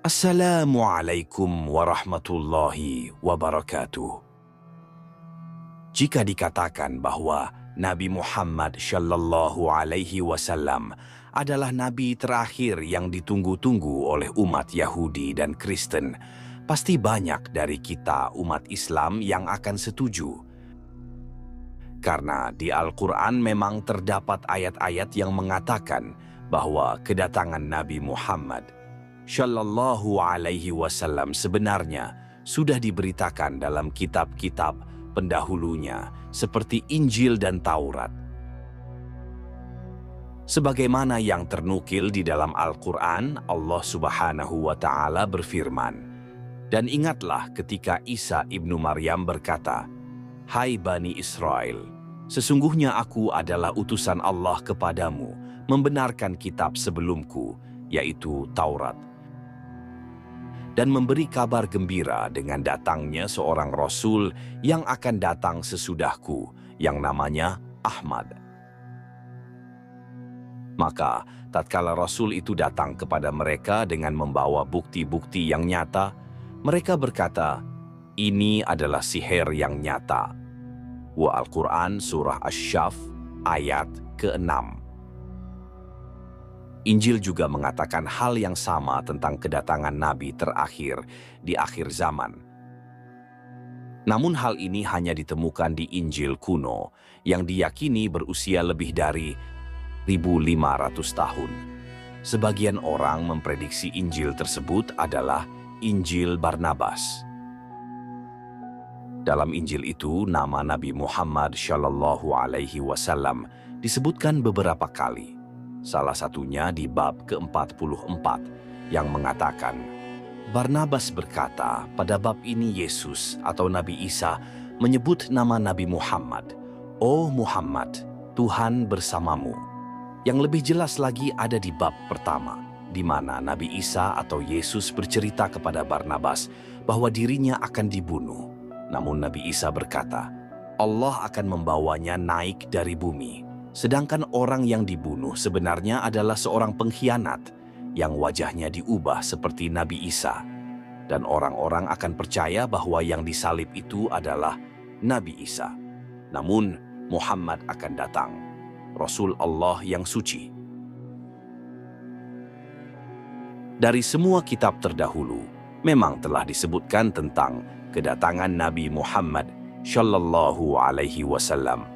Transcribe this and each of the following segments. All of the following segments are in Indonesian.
Assalamualaikum warahmatullahi wabarakatuh. Jika dikatakan bahwa Nabi Muhammad Shallallahu Alaihi Wasallam adalah nabi terakhir yang ditunggu-tunggu oleh umat Yahudi dan Kristen, pasti banyak dari kita umat Islam yang akan setuju. Karena di Al-Quran memang terdapat ayat-ayat yang mengatakan bahwa kedatangan Nabi Muhammad Shallallahu Alaihi Wasallam sebenarnya sudah diberitakan dalam kitab-kitab pendahulunya seperti Injil dan Taurat. Sebagaimana yang ternukil di dalam Al-Quran, Allah Subhanahu wa Ta'ala berfirman, "Dan ingatlah ketika Isa ibnu Maryam berkata, 'Hai Bani Israel, sesungguhnya aku adalah utusan Allah kepadamu, membenarkan kitab sebelumku, yaitu Taurat, dan memberi kabar gembira dengan datangnya seorang Rasul yang akan datang sesudahku, yang namanya Ahmad.' Maka, tatkala Rasul itu datang kepada mereka dengan membawa bukti-bukti yang nyata, mereka berkata, 'Ini adalah sihir yang nyata.'" Wa Al-Quran Surah Asy-Syaff ayat ke-6. Injil juga mengatakan hal yang sama tentang kedatangan Nabi terakhir di akhir zaman. Namun hal ini hanya ditemukan di Injil kuno yang diyakini berusia lebih dari 1.500 tahun. Sebagian orang memprediksi Injil tersebut adalah Injil Barnabas. Dalam Injil itu, nama Nabi Muhammad Shallallahu Alaihi Wasallam disebutkan beberapa kali. Salah satunya di bab ke-44 yang mengatakan, Barnabas berkata, pada bab ini Yesus atau Nabi Isa menyebut nama Nabi Muhammad, "Oh Muhammad, Tuhan bersamamu." Yang lebih jelas lagi ada di bab pertama, di mana Nabi Isa atau Yesus bercerita kepada Barnabas bahwa dirinya akan dibunuh. Namun Nabi Isa berkata, Allah akan membawanya naik dari bumi. Sedangkan orang yang dibunuh sebenarnya adalah seorang pengkhianat yang wajahnya diubah seperti Nabi Isa. Dan orang-orang akan percaya bahwa yang disalib itu adalah Nabi Isa. Namun Muhammad akan datang, Rasul Allah yang suci. Dari semua kitab terdahulu, memang telah disebutkan tentang kedatangan Nabi Muhammad Shallallahu Alaihi Wasallam.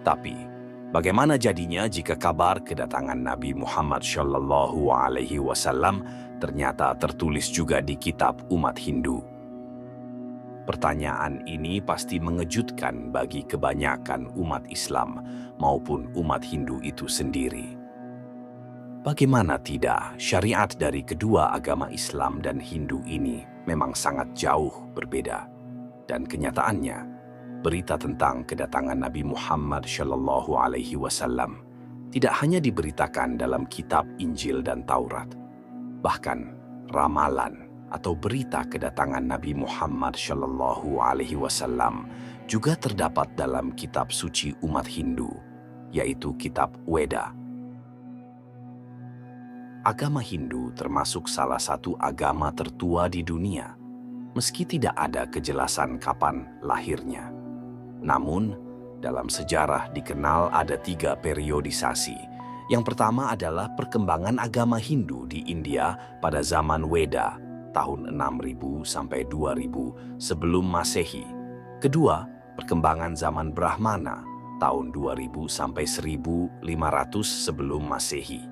Tapi, bagaimana jadinya jika kabar kedatangan Nabi Muhammad Shallallahu Alaihi Wasallam ternyata tertulis juga di kitab umat Hindu? Pertanyaan ini pasti mengejutkan bagi kebanyakan umat Islam maupun umat Hindu itu sendiri. Bagaimana tidak, syariat dari kedua agama Islam dan Hindu ini memang sangat jauh berbeda. Dan kenyataannya, berita tentang kedatangan Nabi Muhammad Shallallahu Alaihi Wasallam tidak hanya diberitakan dalam kitab Injil dan Taurat. Bahkan, ramalan atau berita kedatangan Nabi Muhammad Shallallahu Alaihi Wasallam juga terdapat dalam kitab suci umat Hindu, yaitu kitab Weda. Agama Hindu termasuk salah satu agama tertua di dunia, meski tidak ada kejelasan kapan lahirnya. Namun, dalam sejarah dikenal ada 3 periodisasi. Yang pertama adalah perkembangan agama Hindu di India pada zaman Weda, tahun 6000 sampai 2000 sebelum Masehi. Kedua, perkembangan zaman Brahmana, tahun 2000 sampai 1500 sebelum Masehi.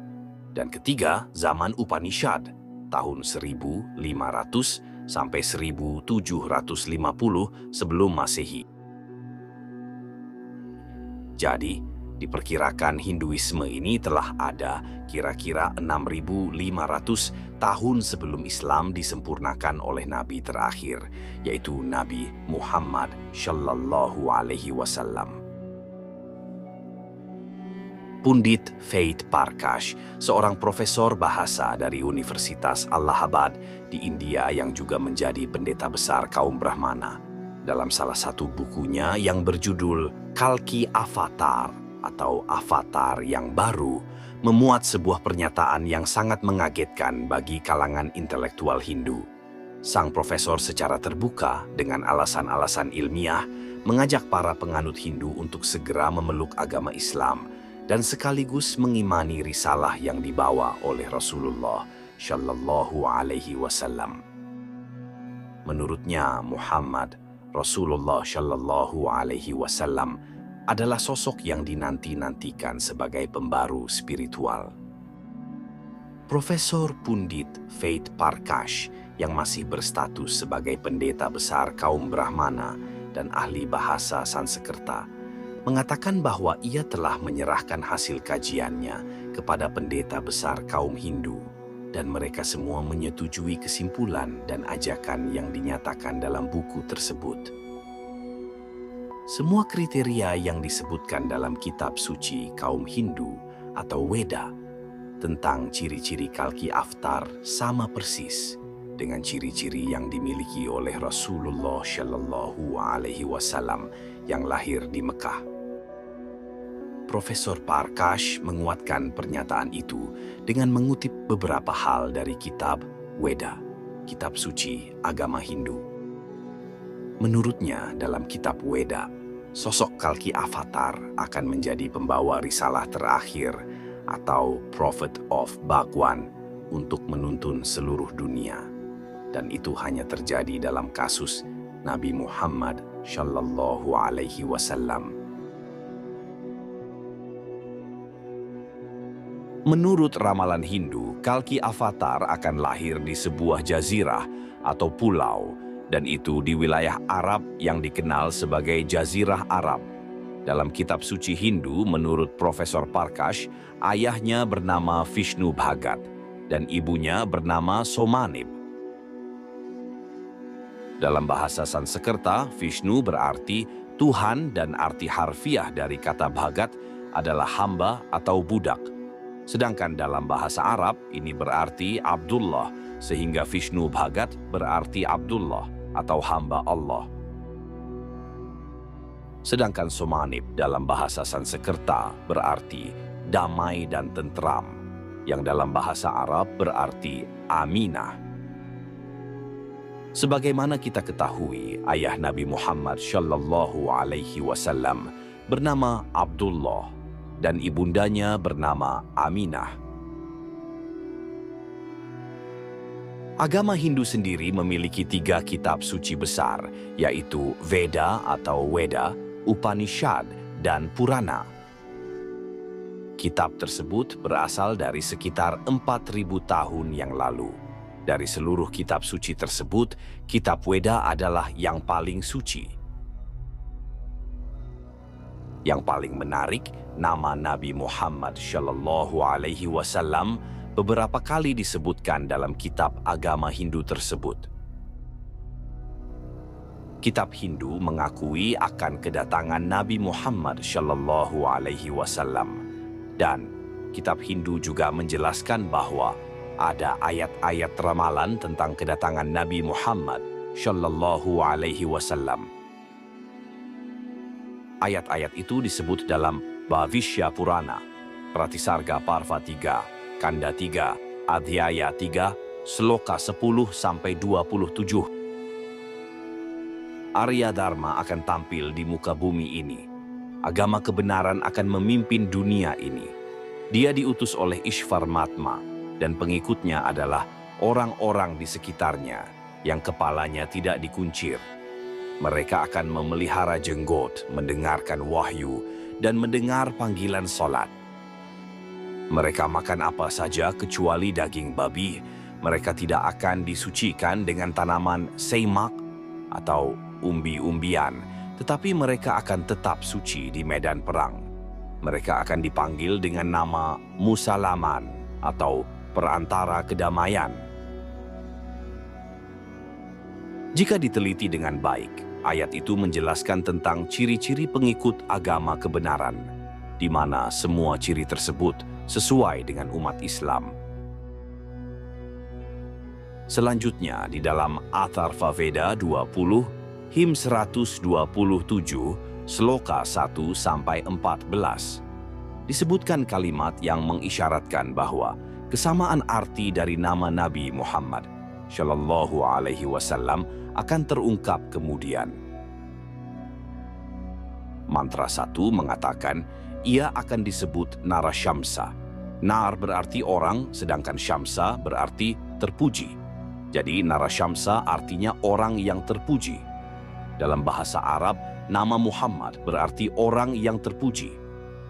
Dan ketiga, zaman Upanishad, tahun 1500 sampai 1750 sebelum Masehi. Jadi, diperkirakan Hinduisme ini telah ada kira-kira 6500 tahun sebelum Islam disempurnakan oleh Nabi terakhir, yaitu Nabi Muhammad Shallallahu Alaihi Wasallam. Pundit Faith Parkash, seorang profesor bahasa dari Universitas Allahabad di India yang juga menjadi pendeta besar kaum Brahmana, dalam salah satu bukunya yang berjudul Kalki Avatar atau Avatar yang Baru, memuat sebuah pernyataan yang sangat mengagetkan bagi kalangan intelektual Hindu. Sang profesor secara terbuka dengan alasan-alasan ilmiah mengajak para penganut Hindu untuk segera memeluk agama Islam dan sekaligus mengimani risalah yang dibawa oleh Rasulullah Shallallahu Alaihi Wasallam. Menurutnya Muhammad, Rasulullah Shallallahu Alaihi Wasallam adalah sosok yang dinanti-nantikan sebagai pembaru spiritual. Profesor Pundit Ved Prakash yang masih berstatus sebagai pendeta besar kaum Brahmana dan ahli bahasa Sanskerta mengatakan bahwa ia telah menyerahkan hasil kajiannya kepada pendeta besar kaum Hindu dan mereka semua menyetujui kesimpulan dan ajakan yang dinyatakan dalam buku tersebut. Semua kriteria yang disebutkan dalam kitab suci kaum Hindu atau Weda tentang ciri-ciri Kalki Avatar sama persis dengan ciri-ciri yang dimiliki oleh Rasulullah Shallallahu Alaihi Wasallam yang lahir di Mekah. Profesor Prakash menguatkan pernyataan itu dengan mengutip beberapa hal dari kitab Weda, kitab suci agama Hindu. Menurutnya, dalam kitab Weda, sosok Kalki Avatar akan menjadi pembawa risalah terakhir atau Prophet of Bhagwan untuk menuntun seluruh dunia. Dan itu hanya terjadi dalam kasus Nabi Muhammad Shallallahu Alaihi Wasallam. Menurut ramalan Hindu, Kalki Avatar akan lahir di sebuah jazirah atau pulau, dan itu di wilayah Arab yang dikenal sebagai Jazirah Arab. Dalam kitab suci Hindu, menurut Profesor Prakash, ayahnya bernama Vishnu Bhagat dan ibunya bernama Somanip. Dalam bahasa Sanskerta, Vishnu berarti Tuhan dan arti harfiah dari kata Bhagat adalah hamba atau budak. Sedangkan dalam bahasa Arab ini berarti Abdullah, sehingga Vishnu Bhagat berarti Abdullah atau hamba Allah. Sedangkan Somanip dalam bahasa Sanskerta berarti damai dan tentram, yang dalam bahasa Arab berarti Aminah. Sebagaimana kita ketahui, ayah Nabi Muhammad Shallallahu Alaihi Wasallam bernama Abdullah dan ibundanya bernama Aminah. Agama Hindu sendiri memiliki 3 kitab suci besar, yaitu Veda atau Weda, Upanishad, dan Purana. Kitab tersebut berasal dari sekitar 4.000 tahun yang lalu. Dari seluruh kitab suci tersebut, kitab Weda adalah yang paling suci. Yang paling menarik, nama Nabi Muhammad Shallallahu Alaihi Wasallam beberapa kali disebutkan dalam kitab agama Hindu tersebut. Kitab Hindu mengakui akan kedatangan Nabi Muhammad Shallallahu Alaihi Wasallam, dan kitab Hindu juga menjelaskan bahwa ada ayat-ayat ramalan tentang kedatangan Nabi Muhammad Shallallahu Alaihi Wasallam. Ayat-ayat itu disebut dalam Bhavishya Purana, Pratisarga Parva 3, Kanda 3, Adhyaya 3, Sloka 10-27. Arya Dharma akan tampil di muka bumi ini. Agama kebenaran akan memimpin dunia ini. Dia diutus oleh Ishvarmatma, dan pengikutnya adalah orang-orang di sekitarnya yang kepalanya tidak dikuncir. Mereka akan memelihara jenggot, mendengarkan wahyu, dan mendengar panggilan salat. Mereka makan apa saja kecuali daging babi. Mereka tidak akan disucikan dengan tanaman seimak atau umbi-umbian, tetapi mereka akan tetap suci di medan perang. Mereka akan dipanggil dengan nama Musalaman atau perantara kedamaian. Jika diteliti dengan baik, ayat itu menjelaskan tentang ciri-ciri pengikut agama kebenaran, di mana semua ciri tersebut sesuai dengan umat Islam. Selanjutnya, di dalam Atharva Veda 20, him 127, sloka 1-14. disebutkan kalimat yang mengisyaratkan bahwa kesamaan arti dari nama Nabi Muhammad Shallallahu Alaihi Wasallam akan terungkap kemudian. Mantra 1 mengatakan ia akan disebut Nara Syamsa. Nar berarti orang, sedangkan Syamsa berarti terpuji. Jadi Nara Syamsa artinya orang yang terpuji. Dalam bahasa Arab, nama Muhammad berarti orang yang terpuji.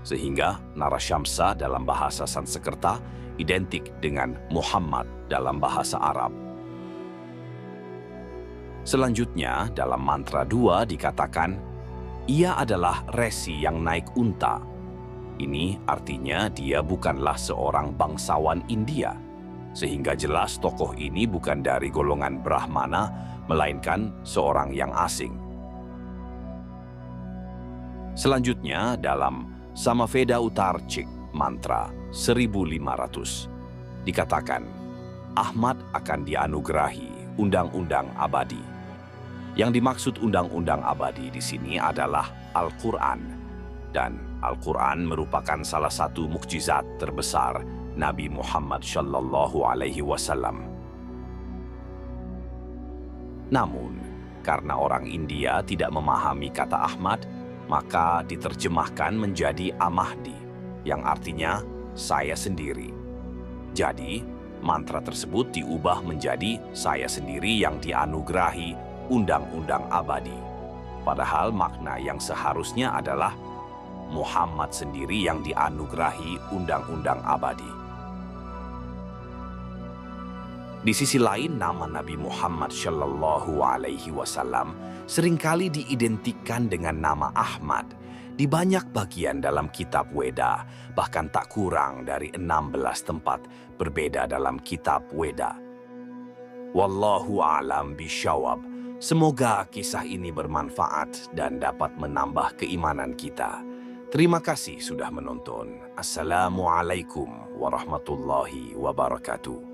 Sehingga Nara Syamsa dalam bahasa Sanskerta identik dengan Muhammad dalam bahasa Arab. Selanjutnya dalam mantra 2 dikatakan, ia adalah resi yang naik unta. Ini artinya dia bukanlah seorang bangsawan India, sehingga jelas tokoh ini bukan dari golongan Brahmana, melainkan seorang yang asing. Selanjutnya dalam Samaveda Utarchik mantra 1500 dikatakan, Ahmad akan dianugerahi undang-undang abadi. Yang dimaksud undang-undang abadi di sini adalah Al-Quran. Dan Al-Quran merupakan salah satu mukjizat terbesar Nabi Muhammad Shallallahu Alaihi Wasallam. Namun, karena orang India tidak memahami kata Ahmad, maka diterjemahkan menjadi Ahmadi, yang artinya saya sendiri. Jadi, mantra tersebut diubah menjadi saya sendiri yang dianugerahi undang-undang abadi. Padahal makna yang seharusnya adalah Muhammad sendiri yang dianugerahi undang-undang abadi. Di sisi lain, nama Nabi Muhammad Shallallahu Alaihi Wasallam seringkali diidentikan dengan nama Ahmad di banyak bagian dalam kitab Weda, bahkan tak kurang dari 16 tempat berbeda dalam kitab Weda. Wallahu a'lam bishawab. Semoga kisah ini bermanfaat dan dapat menambah keimanan kita. Terima kasih sudah menonton. Assalamualaikum warahmatullahi wabarakatuh.